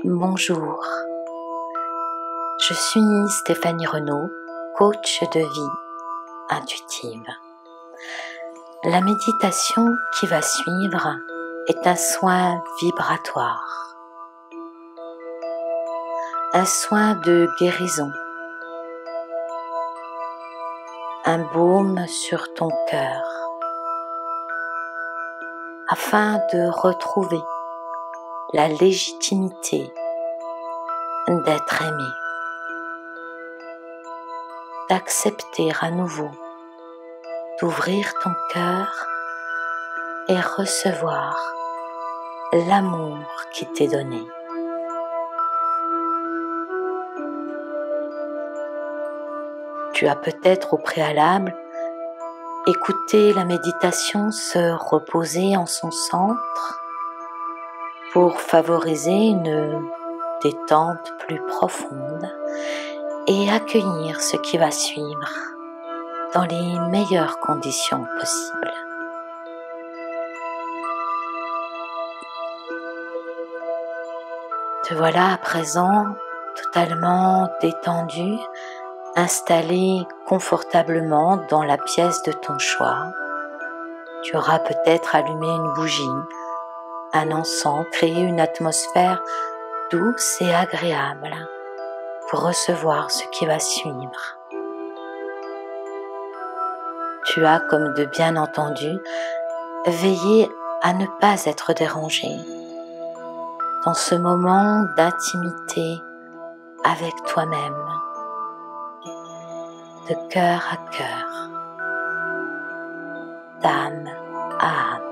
Bonjour, je suis Stéphanie Renaud, coach de vie intuitive. La méditation qui va suivre est un soin vibratoire, un soin de guérison, un baume sur ton cœur, afin de retrouver la légitimité d'être aimé, d'accepter à nouveau, d'ouvrir ton cœur et recevoir l'amour qui t'est donné. Tu as peut-être au préalable écouté la méditation se reposer en son centre pour favoriser une détente plus profonde et accueillir ce qui va suivre dans les meilleures conditions possibles. Te voilà à présent totalement détendu, installé confortablement dans la pièce de ton choix. Tu auras peut-être allumé une bougie, un encens, créé une atmosphère douce et agréable pour recevoir ce qui va suivre. Tu as, comme de bien entendu, veillé à ne pas être dérangé dans ce moment d'intimité avec toi-même, de cœur à cœur, d'âme à âme.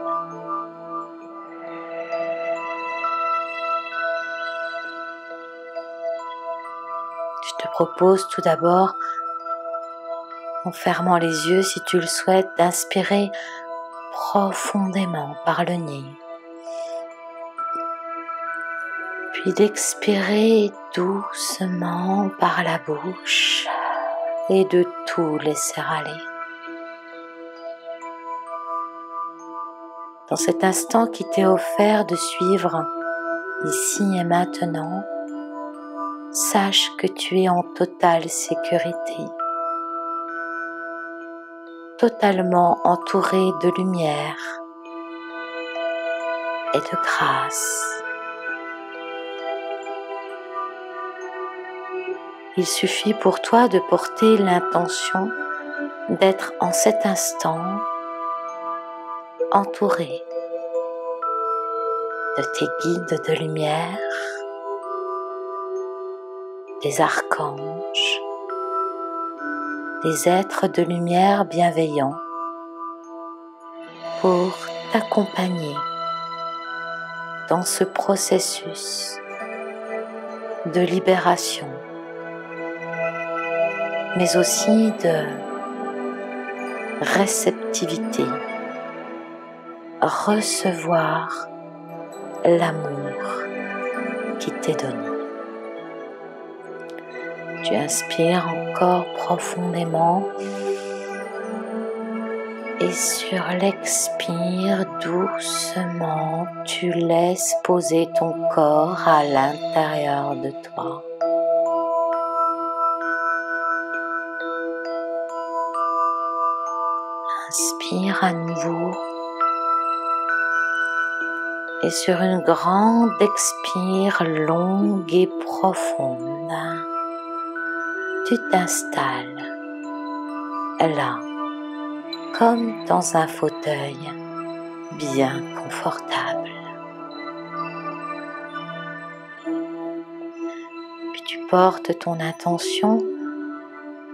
Je te propose tout d'abord, en fermant les yeux si tu le souhaites, d'inspirer profondément par le nez, puis d'expirer doucement par la bouche et de tout laisser aller. Dans cet instant qui t'est offert de suivre ici et maintenant, sache que tu es en totale sécurité, totalement entouré de lumière et de grâce. Il suffit pour toi de porter l'intention d'être en cet instant entouré de tes guides de lumière, des archanges, des êtres de lumière bienveillants pour t'accompagner dans ce processus de libération, mais aussi de réceptivité, recevoir l'amour qui t'est donné. Tu inspires encore profondément et sur l'expire doucement, tu laisses poser ton corps à l'intérieur de toi. Inspire à nouveau et sur une grande expire longue et profonde, tu t'installes là, comme dans un fauteuil bien confortable. Puis tu portes ton attention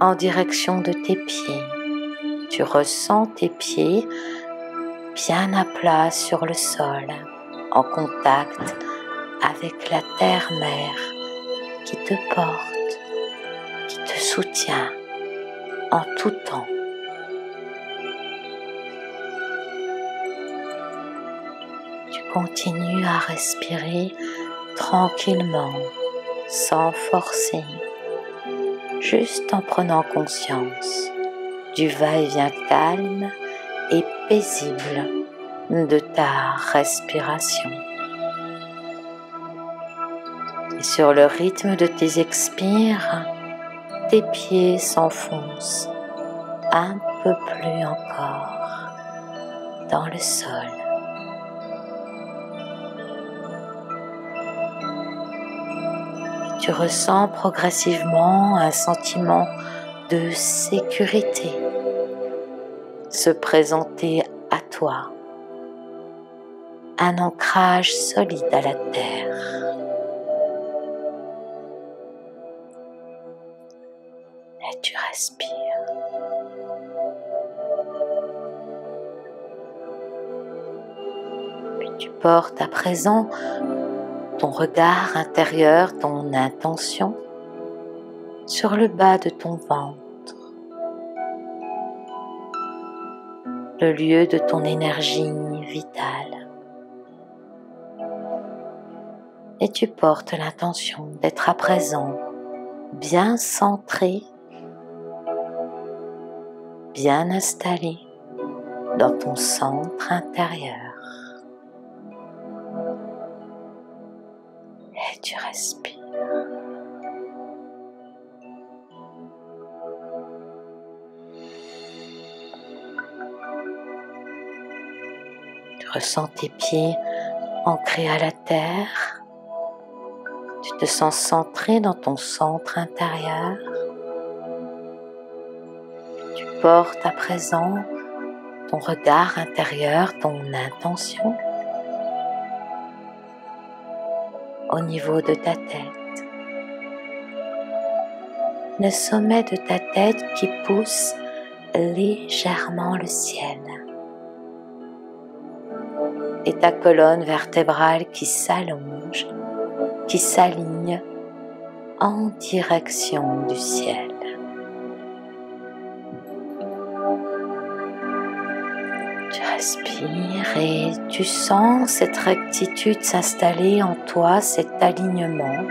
en direction de tes pieds. Tu ressens tes pieds bien à plat sur le sol, en contact avec la terre-mère qui te porte, qui te soutient en tout temps. Tu continues à respirer tranquillement, sans forcer, juste en prenant conscience du va-et-vient calme et paisible de ta respiration. Et sur le rythme de tes expires, tes pieds s'enfoncent un peu plus encore dans le sol. Tu ressens progressivement un sentiment de sécurité se présenter à toi, un ancrage solide à la terre. Et tu respires. Puis tu portes à présent ton regard intérieur, ton intention sur le bas de ton ventre, le lieu de ton énergie vitale. Et tu portes l'intention d'être à présent bien centré, bien installé dans ton centre intérieur. Et tu respires. Tu ressens tes pieds ancrés à la terre. Tu te sens centré dans ton centre intérieur. Tu portes à présent ton regard intérieur, ton intention au niveau de ta tête. Le sommet de ta tête qui pousse légèrement le ciel. Et ta colonne vertébrale qui s'allonge, qui s'aligne en direction du ciel. Tu respires et tu sens cette rectitude s'installer en toi, cet alignement,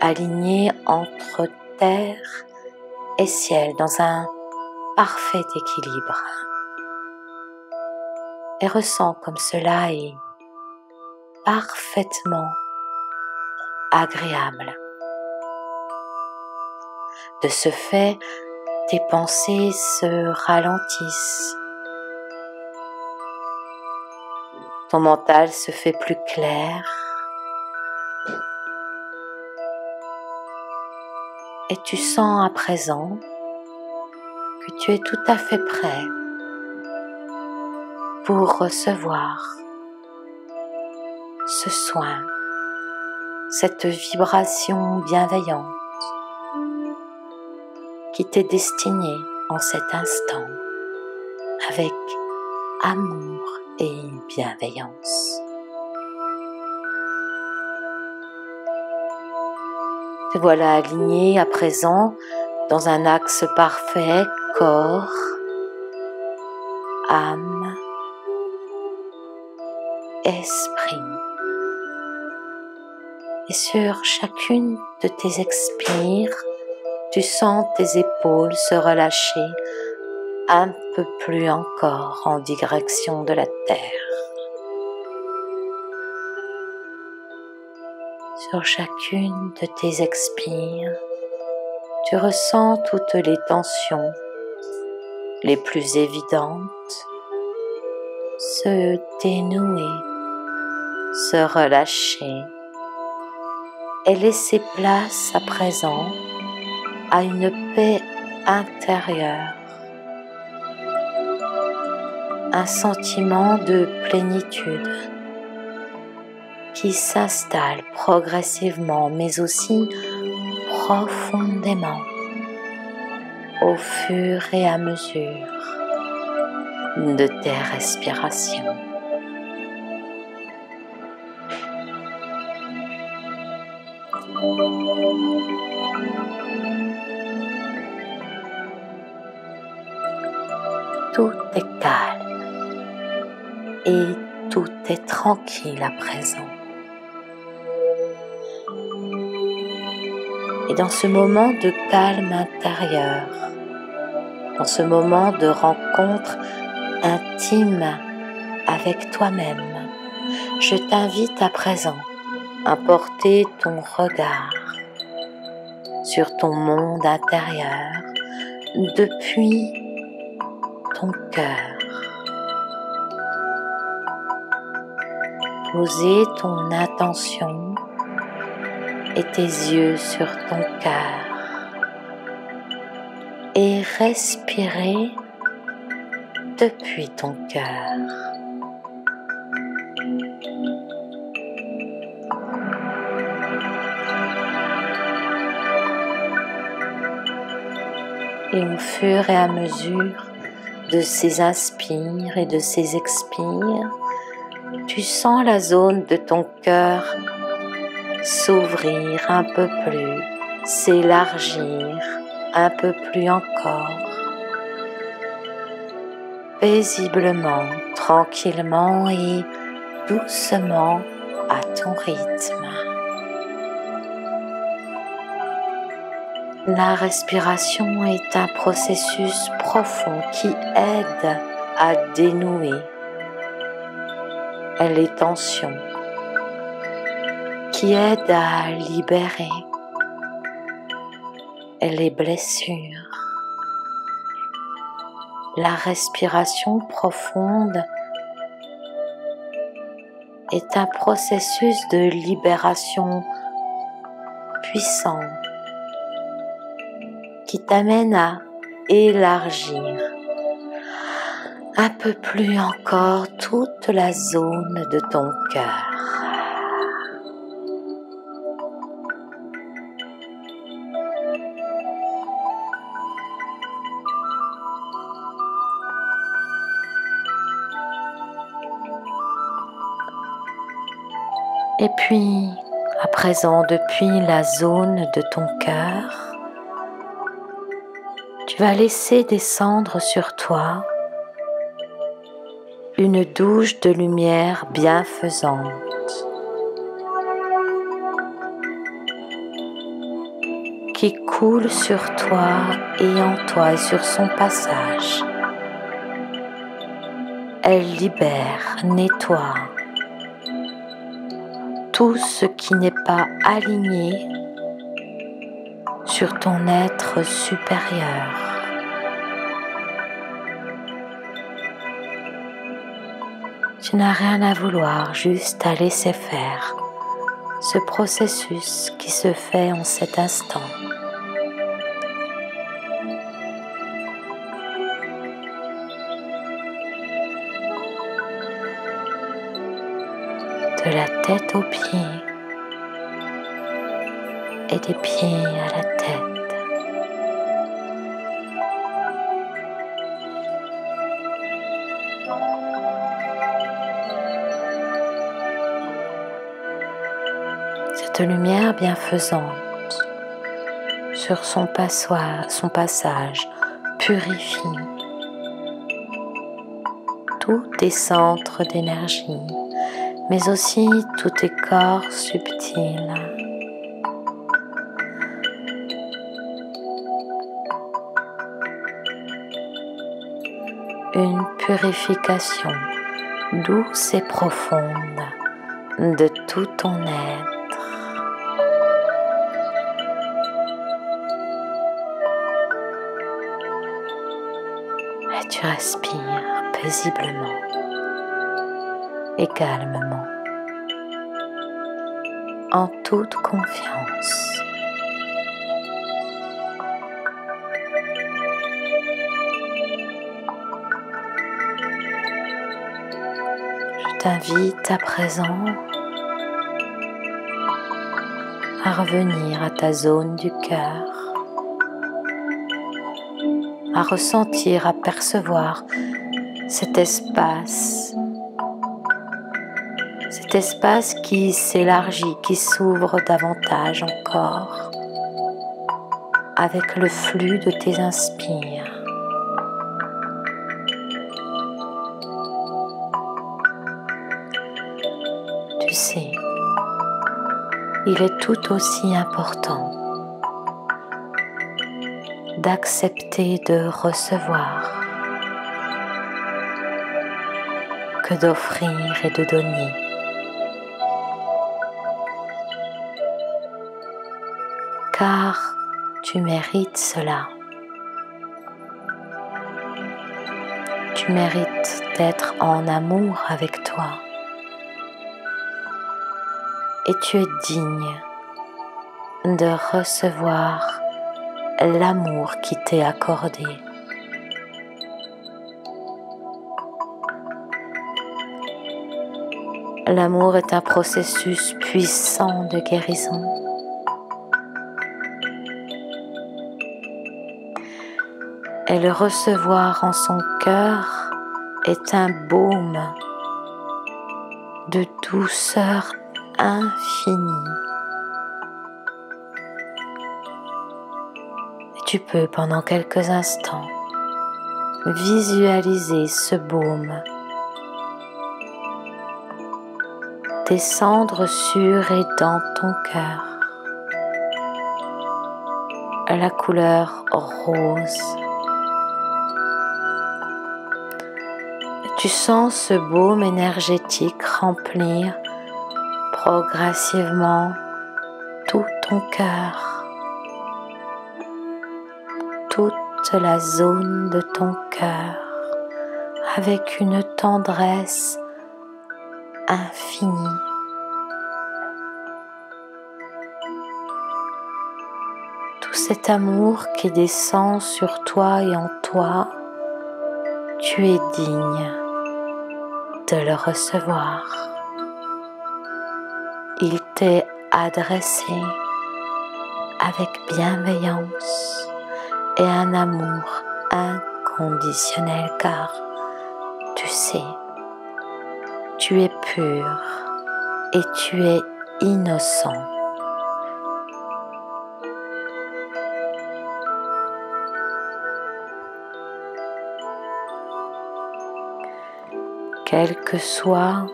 aligné entre terre et ciel dans un parfait équilibre. Et ressens comme cela est parfaitement agréable. De ce fait, tes pensées se ralentissent. Ton mental se fait plus clair. Et tu sens à présent que tu es tout à fait prêt pour recevoir ce soin, cette vibration bienveillante qui t'est destinée en cet instant avec amour et bienveillance. Te voilà aligné à présent dans un axe parfait, corps, âme, esprit. Et sur chacune de tes expires, tu sens tes épaules se relâcher un peu plus encore en direction de la terre. Sur chacune de tes expires, tu ressens toutes les tensions les plus évidentes se dénouer, se relâcher et laisser place à présent à une paix intérieure, un sentiment de plénitude qui s'installe progressivement mais aussi profondément au fur et à mesure de tes respirations. Tout est calme et tout est tranquille à présent. Et dans ce moment de calme intérieur, dans ce moment de rencontre intime avec toi-même, je t'invite à présent à porter ton regard sur ton monde intérieur depuis ton cœur. Poser ton attention et tes yeux sur ton cœur et respirer depuis ton cœur. Et au fur et à mesure de ces inspires et de ces expires, tu sens la zone de ton cœur s'ouvrir un peu plus, s'élargir un peu plus encore, paisiblement, tranquillement et doucement à ton rythme. La respiration est un processus profond qui aide à dénouer les tensions, qui aide à libérer les blessures. La respiration profonde est un processus de libération puissant qui t'amène à élargir un peu plus encore toute la zone de ton cœur. Et puis, à présent, depuis la zone de ton cœur, tu vas laisser descendre sur toi une douche de lumière bienfaisante qui coule sur toi et en toi et sur son passage. Elle libère, nettoie tout ce qui n'est pas aligné sur ton être supérieur. Tu n'as rien à vouloir, juste à laisser faire ce processus qui se fait en cet instant. De la tête aux pieds et des pieds à la tête. Cette lumière bienfaisante sur son passage purifie tous tes centres d'énergie, mais aussi tous tes corps subtils. Une purification douce et profonde de tout ton être. Et tu respires paisiblement et calmement, en toute confiance. Je t'invite à présent à revenir à ta zone du cœur, à ressentir, à percevoir cet espace qui s'élargit, qui s'ouvre davantage encore avec le flux de tes inspires. Tu sais, il est tout aussi important d'accepter de recevoir que d'offrir et de donner. car tu mérites cela. Tu mérites d'être en amour avec toi et tu es digne de recevoir l'amour qui t'est accordé. L'amour est un processus puissant de guérison. Et le recevoir en son cœur est un baume de douceur infinie. Et tu peux pendant quelques instants visualiser ce baume descendre sur et dans ton cœur, à la couleur rose. Et tu sens ce baume énergétique remplir progressivement tout ton cœur, toute la zone de ton cœur, avec une tendresse infinie. Tout cet amour qui descend sur toi et en toi, tu es digne de le recevoir. Il t'est adressé avec bienveillance et un amour inconditionnel, car tu sais, tu es pur et tu es innocent. Quelle que soit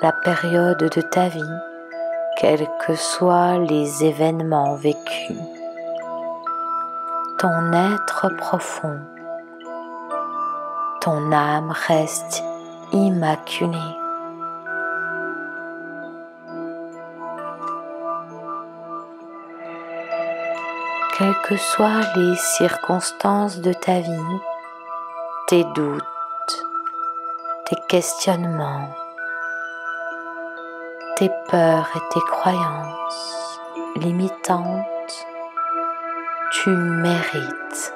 la période de ta vie, quels que soient les événements vécus, ton être profond, ton âme reste immaculée. Quelles que soient les circonstances de ta vie, tes doutes, tes questionnements, tes peurs et tes croyances limitantes, tu mérites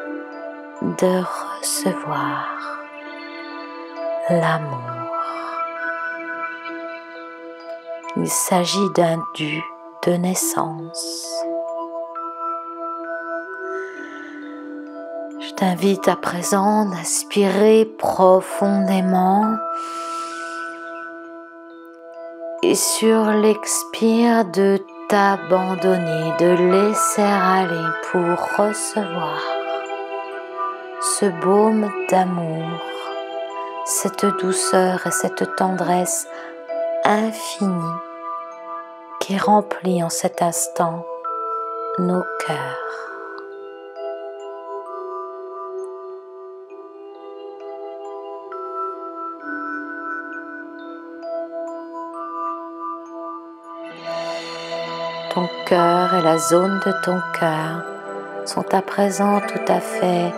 de recevoir l'amour. Il s'agit d'un dû de naissance. Je t'invite à présent d'inspirer profondément et sur l'expire de t'abandonner, de laisser aller pour recevoir ce baume d'amour, cette douceur et cette tendresse infinie qui remplit en cet instant nos cœurs. Ton cœur et la zone de ton cœur sont à présent tout à fait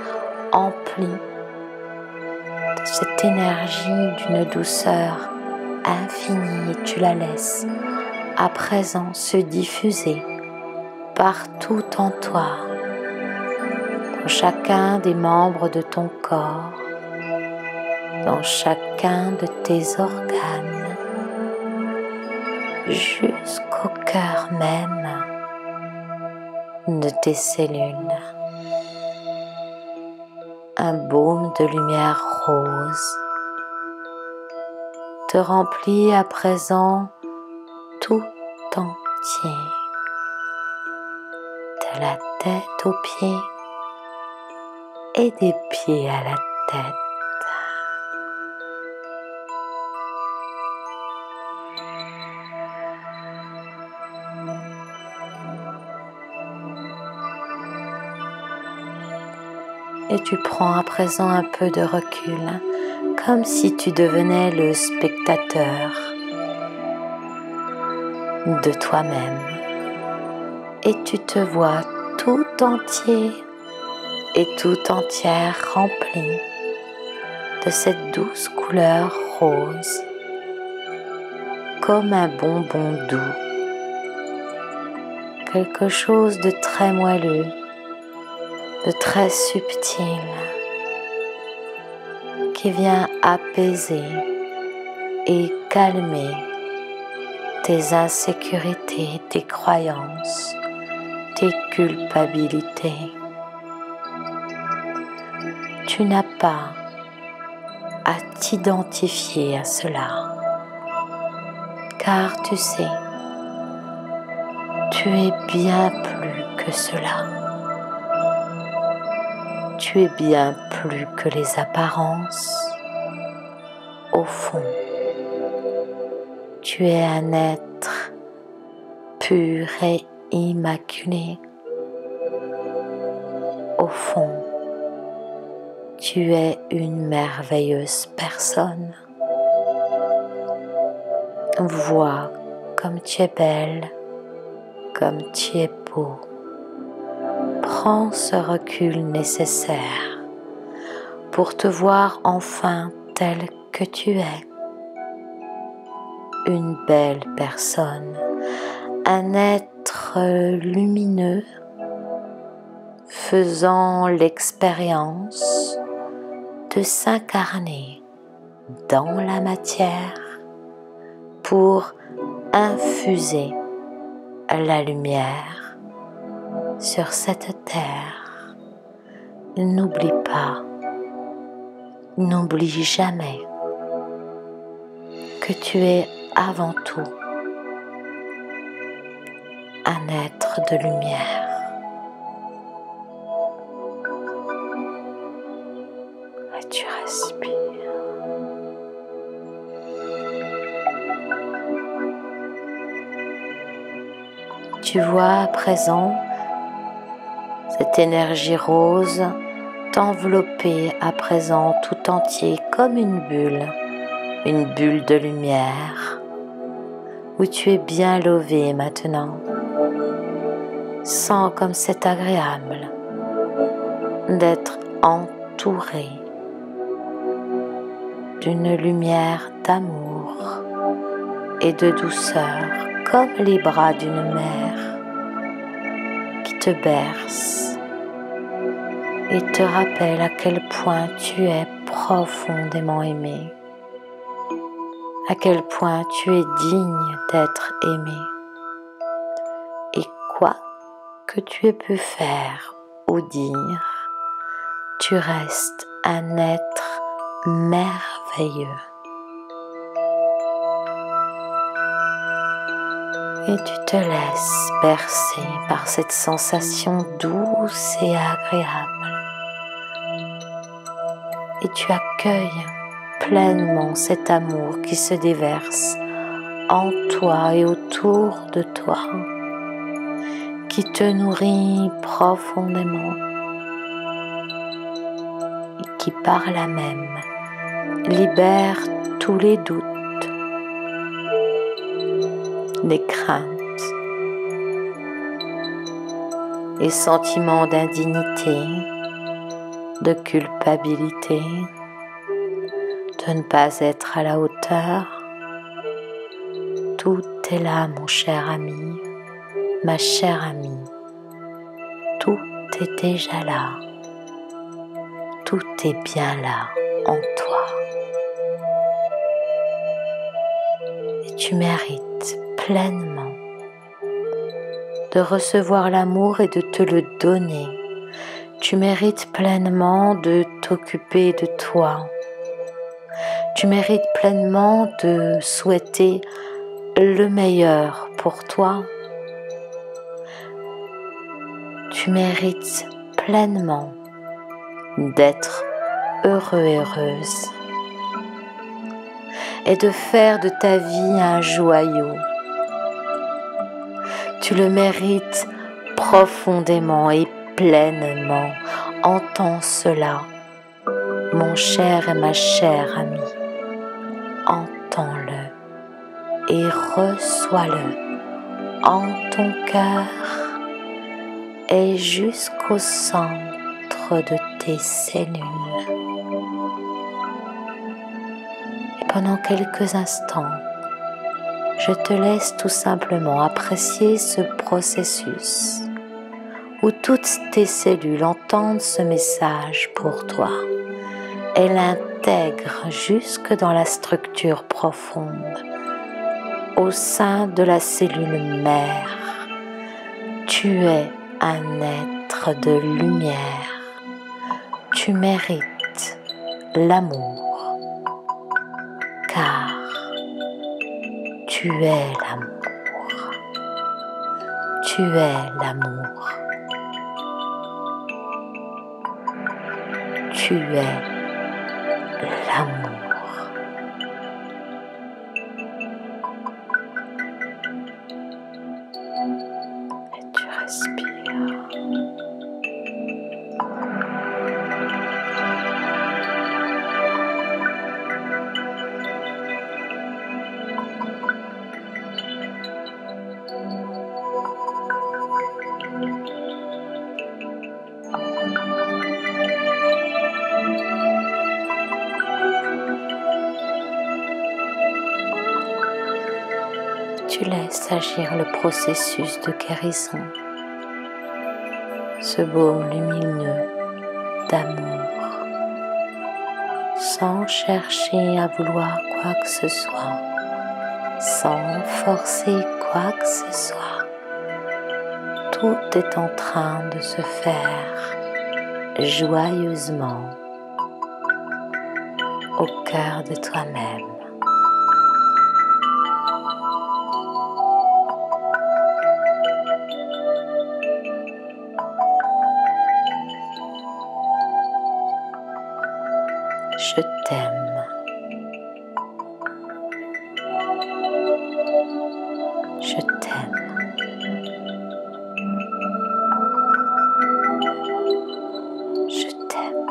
emplis de cette énergie d'une douceur infinie et tu la laisses à présent se diffuser partout en toi, dans chacun des membres de ton corps, dans chacun de tes organes, jusqu'au cœur même de tes cellules. Un baume de lumière rose te remplit à présent tout entier, de la tête aux pieds et des pieds à la tête. Et tu prends à présent un peu de recul, comme si tu devenais le spectateur de toi-même. et tu te vois tout entier et tout entière rempli de cette douce couleur rose, comme un bonbon doux, quelque chose de très moelleux, de très subtil, qui vient apaiser et calmer tes insécurités, tes croyances, tes culpabilités. Tu n'as pas à t'identifier à cela, car tu sais, tu es bien plus que cela. Tu es bien plus que les apparences. Au fond, tu es un être pur et immaculé. Au fond, tu es une merveilleuse personne. Vois comme tu es belle, comme tu es beau. Prends ce recul nécessaire pour te voir enfin tel que tu es. Une belle personne, un être lumineux faisant l'expérience de s'incarner dans la matière pour infuser la lumière sur cette terre. N'oublie pas, n'oublie jamais que tu es avant tout un être de lumière. Et tu respires. Tu vois à présent cette énergie rose t'envelopper à présent tout entier comme une bulle de lumière, où tu es bien levé maintenant. Sens comme c'est agréable d'être entouré d'une lumière d'amour et de douceur, comme les bras d'une mère qui te berce et te rappelle à quel point tu es profondément aimé, à quel point tu es digne d'être aimé. Et quoi que tu aies pu faire ou dire, tu restes un être merveilleux. Et tu te laisses bercer par cette sensation douce et agréable. Et tu accueilles pleinement cet amour qui se déverse en toi et autour de toi, qui te nourrit profondément et qui par là même libère tous les doutes, les craintes, les sentiments d'indignité, de culpabilité, de ne pas être à la hauteur. Tout est là, mon cher ami, ma chère amie. Tout est déjà là. Tout est bien là en toi. Et tu mérites pleinement de recevoir l'amour et de te le donner. Tu mérites pleinement de t'occuper de toi. Tu mérites pleinement de souhaiter le meilleur pour toi. Tu mérites pleinement d'être heureux et heureuse et de faire de ta vie un joyau. Tu le mérites profondément et pleinement. Entends cela, mon cher et ma chère amie. Entends-le et reçois-le en ton cœur et jusqu'au centre de tes cellules. Et pendant quelques instants, je te laisse tout simplement apprécier ce processus où toutes tes cellules entendent ce message pour toi. Elles l'intègrent jusque dans la structure profonde, au sein de la cellule mère. Tu es un être de lumière. Tu mérites l'amour, car tu es l'amour. Tu es l'amour. Tu es l'amour. Et tu respires. Tu laisses agir le processus de guérison, ce baume lumineux d'amour, sans chercher à vouloir quoi que ce soit, sans forcer quoi que ce soit. Tout est en train de se faire joyeusement au cœur de toi-même. Je t'aime. Je t'aime. Je t'aime.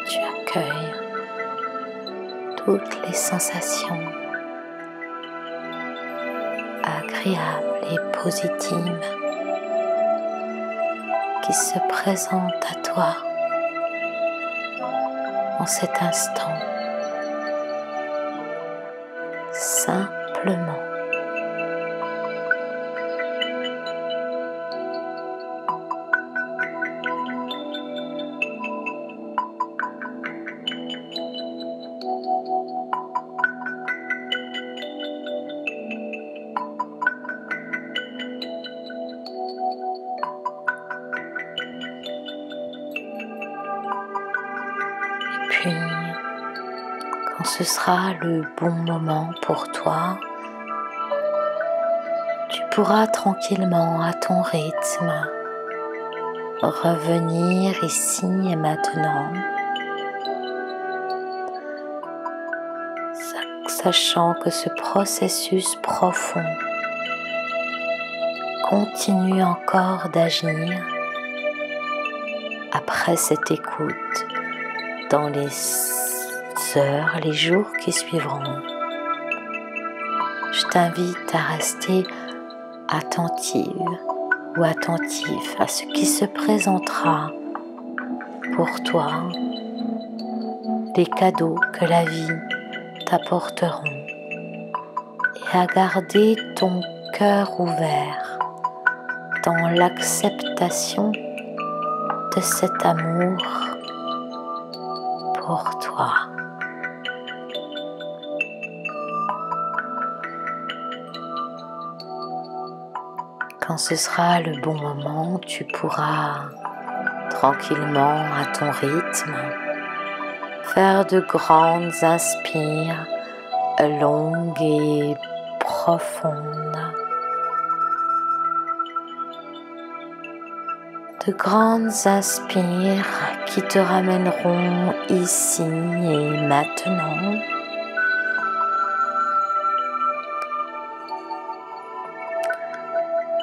Tu accueilles toutes les sensations agréables et positives qui se présentent à toi en cet instant, simplement. Puis, quand ce sera le bon moment pour toi, tu pourras tranquillement à ton rythme revenir ici et maintenant, sachant que ce processus profond continue encore d'agir après cette écoute dans les heures, les jours qui suivront. Je t'invite à rester attentive ou attentif à ce qui se présentera pour toi, les cadeaux que la vie t'apporteront et à garder ton cœur ouvert dans l'acceptation de cet amour pour toi. Quand ce sera le bon moment, tu pourras tranquillement à ton rythme faire de grandes inspires longues et profondes. De grandes inspires qui te ramèneront ici et maintenant.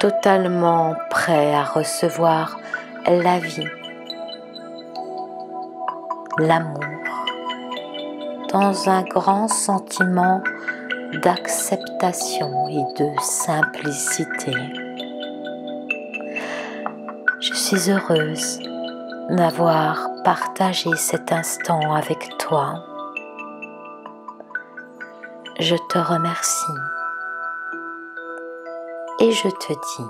Totalement prêt à recevoir la vie, l'amour, dans un grand sentiment d'acceptation et de simplicité. Je suis heureuse d'avoir partagé cet instant avec toi. Je te remercie et je te dis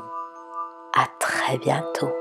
à très bientôt.